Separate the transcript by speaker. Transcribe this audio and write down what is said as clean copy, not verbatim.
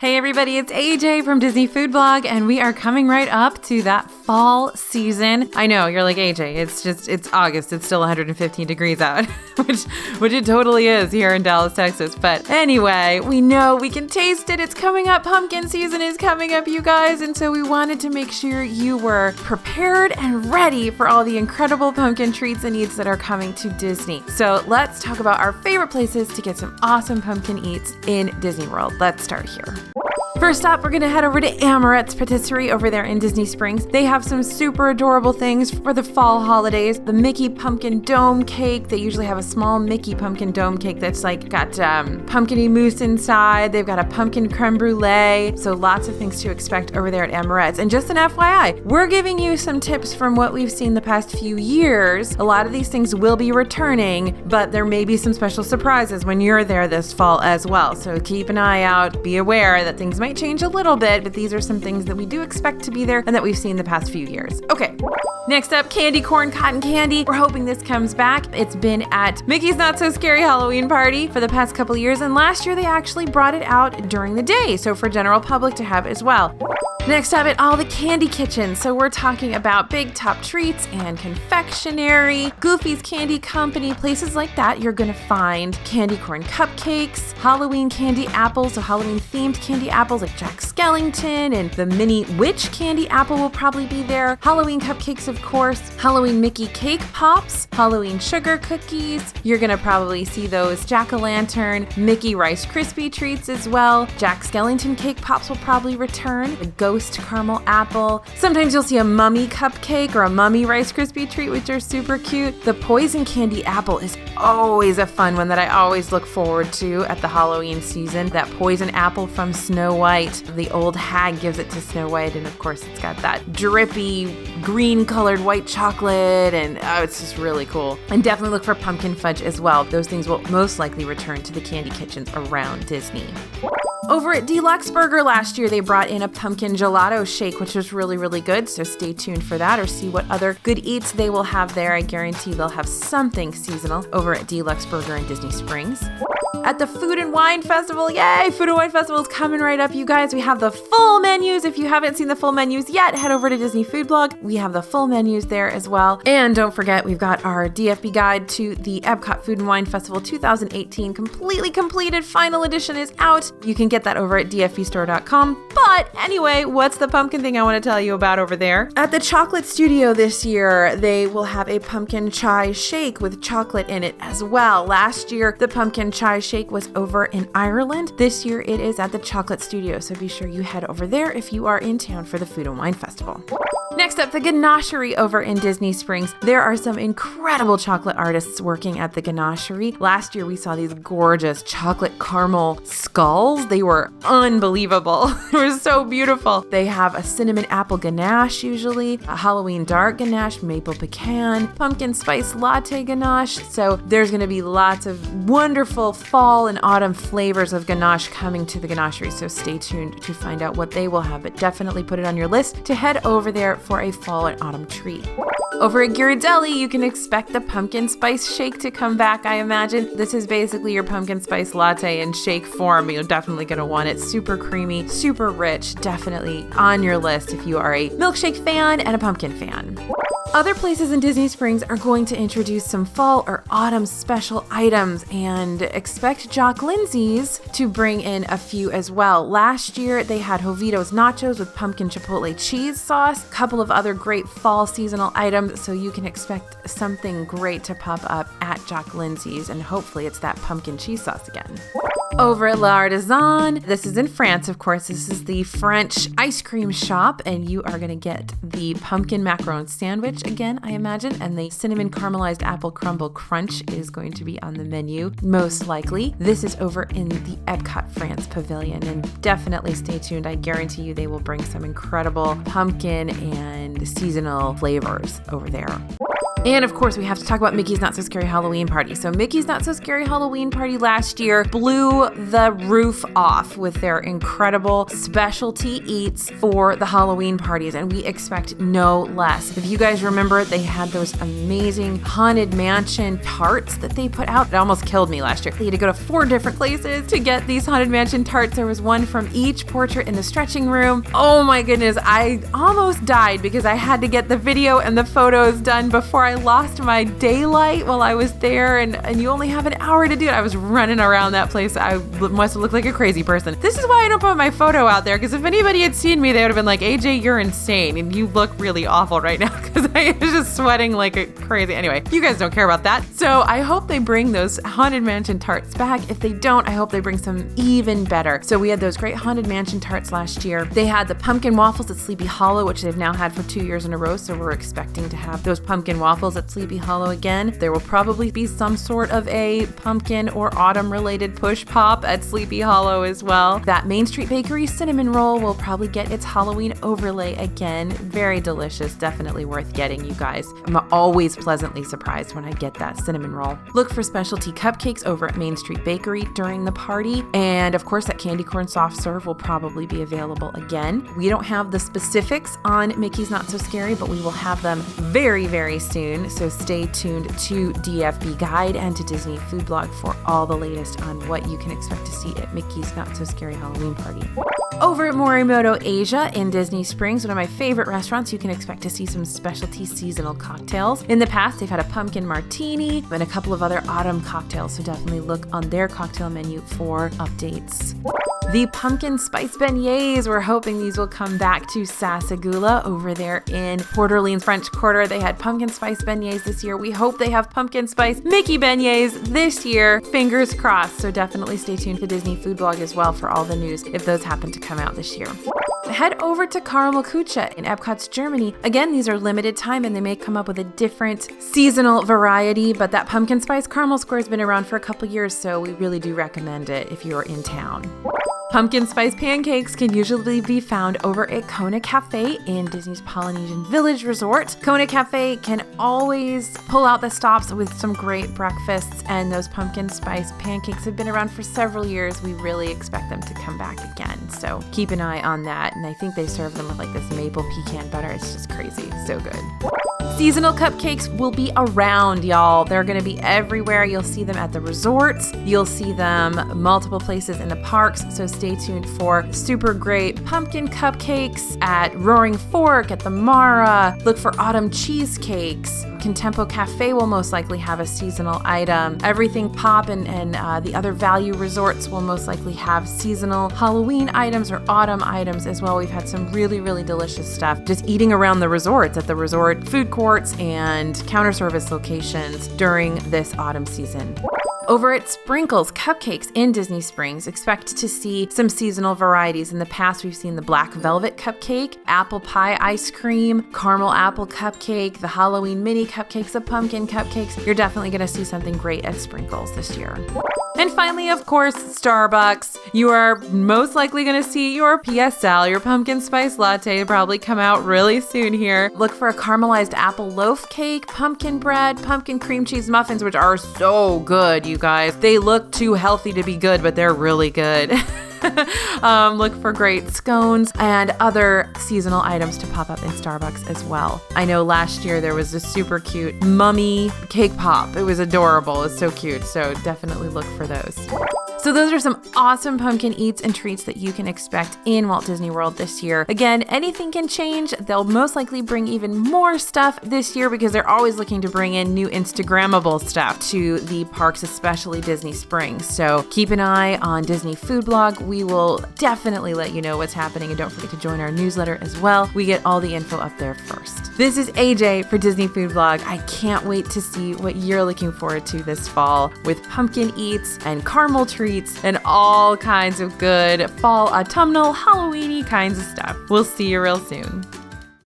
Speaker 1: Hey everybody, it's AJ from Disney Food Blog, and we are coming right up to that fall season. I know, you're like, AJ, it's August, it's still 115 degrees out, which it totally is here in Dallas, Texas. But anyway, we know we can taste it. It's coming up. Pumpkin season is coming up, you guys. And so we wanted to make sure you were prepared and ready for all the incredible pumpkin treats and eats that are coming to Disney. So let's talk about our favorite places to get some awesome pumpkin eats in Disney World. Let's start here. First up, we're going to head over to Amorette's Patisserie over there in Disney Springs. They have some super adorable things for the fall holidays. The Mickey Pumpkin Dome Cake. They usually have a small Mickey Pumpkin Dome Cake that's like got pumpkin mousse inside. They've got a pumpkin creme brulee. So lots of things to expect over there at Amorette's. And just an FYI, we're giving you some tips from what we've seen the past few years. A lot of these things will be returning, but there may be some special surprises when you're there this fall as well. So keep an eye out. Be aware that things might change a little bit, but these are some things that we do expect to be there and that we've seen the past few years. Okay, next up, candy corn cotton candy. We're hoping this comes back. It's been at Mickey's Not So Scary Halloween Party for the past couple years, and last year they actually brought it out during the day, so for general public to have as well. Next up at all the candy kitchens. So we're talking about Big Top Treats and Confectionery, Goofy's Candy Company, places like that. You're going to find candy corn cupcakes, Halloween candy apples, so Halloween themed candy apples like Jack Skellington, and the mini witch candy apple will probably be there. Halloween cupcakes, of course, Halloween Mickey cake pops, Halloween sugar cookies. You're going to probably see those Jack-o'-lantern Mickey Rice Krispie treats as well. Jack Skellington cake pops will probably return. The Ghost caramel apple. Sometimes you'll see a Mummy cupcake or a Mummy Rice Krispie treat, which are super cute. The poison candy apple is always a fun one that I always look forward to at the Halloween season. That poison apple from Snow White. The old hag gives it to Snow White, and of course it's got that drippy green colored white chocolate, and it's just really cool. And definitely look for pumpkin fudge as well. Those things will most likely return to the candy kitchens around Disney. Over at Deluxe Burger last year, they brought in a pumpkin gelato shake, which was really, really good. So stay tuned for that or see what other good eats they will have there. I guarantee they'll have something seasonal over at Deluxe Burger in Disney Springs. At the Food and Wine Festival, yay! Food and Wine Festival is coming right up, you guys. We have the full menus. If you haven't seen the full menus yet, head over to Disney Food Blog. We have the full menus there as well. And don't forget, we've got our DFB guide to the Epcot Food and Wine Festival 2018 completely completed. Final edition is out. You can get that over at dfbstore.com. But anyway, what's the pumpkin thing I want to tell you about over there? At the Chocolate Studio this year, they will have a pumpkin chai shake with chocolate in it as well. Last year, the pumpkin chai shake was over in Ireland. This year, it is at the Chocolate Studio, so be sure you head over there if you are in town for the Food and Wine Festival. Next up, the Ganachery over in Disney Springs. There are some incredible chocolate artists working at the Ganachery. Last year, we saw these gorgeous chocolate caramel skulls. They were unbelievable. They were so beautiful. They have a cinnamon apple ganache usually, a Halloween dark ganache, maple pecan, pumpkin spice latte ganache. So there's going to be lots of wonderful fall and autumn flavors of ganache coming to the Ganachery. So stay tuned to find out what they will have, but definitely put it on your list to head over there for a fall and autumn treat. Over at Ghirardelli, you can expect the pumpkin spice shake to come back, I imagine. This is basically your pumpkin spice latte in shake form. You're definitely going to want it. Super creamy, super rich. Definitely on your list if you are a milkshake fan and a pumpkin fan. Other places in Disney Springs are going to introduce some fall or autumn special items, and expect Jock Lindsay's to bring in a few as well. Last year, they had Hovitos Nachos with pumpkin chipotle cheese sauce, a couple of other great fall seasonal items, so you can expect something great to pop up at Jock Lindsay's, and hopefully it's that pumpkin cheese sauce again. Over at L'Artisan, this is in France, of course. This is the French ice cream shop, and you are going to get the pumpkin macaron sandwich again, I imagine, and the cinnamon caramelized apple crumble crunch is going to be on the menu, most likely. This is over in the Epcot France Pavilion, and definitely stay tuned. I guarantee you they will bring some incredible pumpkin and seasonal flavors over there. And of course, we have to talk about Mickey's Not So Scary Halloween Party. So Mickey's Not So Scary Halloween Party last year blew the roof off with their incredible specialty eats for the Halloween parties, and we expect no less. If you guys remember, they had those amazing Haunted Mansion tarts that they put out. It almost killed me last year. They had to go to 4 different places to get these Haunted Mansion tarts. There was one from each portrait in the stretching room. Oh my goodness, I almost died because I had to get the video and the photos done before I lost my daylight while I was there, and you only have an hour to do it. I was running around that place. I must have looked like a crazy person. This is why I don't put my photo out there, because if anybody had seen me, they would have been like, AJ, you're insane, and you look really awful right now, because I was just sweating like a crazy. Anyway, you guys don't care about that. So I hope they bring those Haunted Mansion tarts back. If they don't, I hope they bring some even better. So we had those great Haunted Mansion tarts last year. They had the pumpkin waffles at Sleepy Hollow, which they've now had for 2 years in a row, so we're expecting to have those pumpkin waffles at Sleepy Hollow again. There will probably be some sort of a pumpkin or autumn related push pop at Sleepy Hollow as well. That Main Street Bakery cinnamon roll will probably get its Halloween overlay again. Very delicious, definitely worth getting, you guys. I'm always pleasantly surprised when I get that cinnamon roll. Look for specialty cupcakes over at Main Street Bakery during the party, and of course that candy corn soft serve will probably be available again. We don't have the specifics on Mickey's Not So Scary, but we will have them very, very soon, so stay tuned to DFB Guide and to Disney Food Blog for all the latest on what you can expect to see at Mickey's Not So Scary Halloween Party. Over at Morimoto Asia in Disney Springs, one of my favorite restaurants, you can expect to see some specialty seasonal cocktails. In the past, they've had a pumpkin martini and a couple of other autumn cocktails, so definitely look on their cocktail menu for updates. The pumpkin spice beignets, we're hoping these will come back to Sasagula over there in Port Orleans French Quarter. They had pumpkin spice beignets this year. We hope they have pumpkin spice Mickey beignets this year. Fingers crossed. So definitely stay tuned to Disney Food Blog as well for all the news if those happen to come out this year. Head over to Caramel Kucha in Epcot's Germany. Again, these are limited time and they may come up with a different seasonal variety, but that pumpkin spice caramel square has been around for a couple years, so we really do recommend it if you're in town. Pumpkin spice pancakes can usually be found over at Kona Cafe in Disney's Polynesian Village Resort. Kona Cafe can always pull out the stops with some great breakfasts, and those pumpkin spice pancakes have been around for several years. We really expect them to come back again, so keep an eye on that. And I think they serve them with like this maple pecan butter. It's just crazy, so good. Seasonal cupcakes will be around, y'all. They're going to be everywhere. You'll see them at the resorts. You'll see them multiple places in the parks. So stay tuned for super great pumpkin cupcakes at Roaring Fork, at the Mara. Look for autumn cheesecakes. Contempo Cafe will most likely have a seasonal item. Everything Pop and the other value resorts will most likely have seasonal Halloween items or autumn items as well. We've had some really, really delicious stuff just eating around the resorts, at the resort food courts and counter service locations during this autumn season. Over at Sprinkles Cupcakes in Disney Springs, expect to see some seasonal varieties. In the past, we've seen the black velvet cupcake, apple pie ice cream, caramel apple cupcake, the Halloween mini cupcakes, the pumpkin cupcakes. You're definitely going to see something great at Sprinkles this year. And finally, of course, Starbucks. You are most likely going to see your PSL, your pumpkin spice latte, probably come out really soon here. Look for a caramelized apple loaf cake, pumpkin bread, pumpkin cream cheese muffins, which are so good, you guys. They look too healthy to be good, but they're really good. Look for great scones and other seasonal items to pop up in Starbucks as well. I know last year there was a super cute mummy cake pop. It was adorable. It was so cute. So definitely look for those. So those are some awesome pumpkin eats and treats that you can expect in Walt Disney World this year. Again, anything can change. They'll most likely bring even more stuff this year because they're always looking to bring in new Instagrammable stuff to the parks, especially Disney Springs. So keep an eye on Disney Food Blog. We will definitely let you know what's happening, and don't forget to join our newsletter as well. We get all the info up there first. This is AJ for Disney Food Blog. I can't wait to see what you're looking forward to this fall with pumpkin eats and caramel treats and all kinds of good fall, autumnal, Halloweeny kinds of stuff. We'll see you real soon.